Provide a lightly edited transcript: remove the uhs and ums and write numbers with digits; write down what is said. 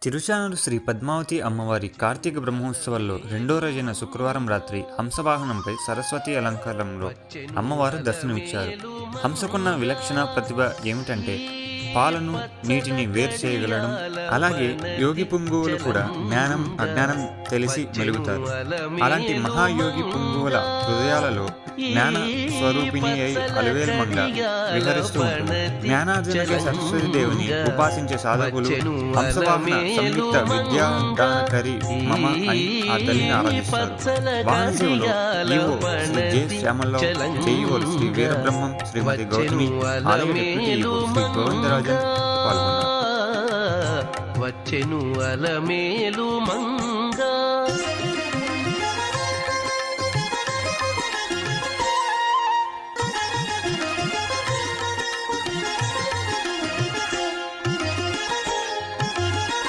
తిరుచానూరు శ్రీ పద్మావతి అమ్మవారి కార్తీక బ్రహ్మోత్సవాల్లో రెండో రోజైన శుక్రవారం రాత్రి హంసవాహనంపై సరస్వతి అలంకారంలో అమ్మవారు దర్శనమిచ్చారు. హంసకున్న విలక్షణ ప్రతిభ ఏమిటంటే పాలను నీటిని వేరు చేయగలడం. అలాగే యోగి పుంగువులు కూడా జ్ఞానం అజ్ఞానం తెలిసి మెలుగుతారు. అలాంటి మహాయోగి పుంగువుల హృదయాలలో జ్ఞాన స్వరూపిణి అయి అలవేల్మంగా విహరిస్తూ ఉంటుంది. జ్ఞానార్జనక సరస్వతి దేవిని ఉపాసించే సాధకులు హంసవాహన సంయుక్త విద్యాదానకరి మమ అని ఆ తల్లిని ఆరాధిస్తారు. వాహన సేవలో ఈవో శ్రీ జె శ్యామలరావు, చేయివోలు శ్రీ వీరబ్రహ్మం, శ్రీమతి గౌతమి, ఆలయ డిప్యూటీ ఈవో శ్రీ గోవిందరాజన్ పాల్గొన్నారు. వచ్చెను అలమేలు మంగా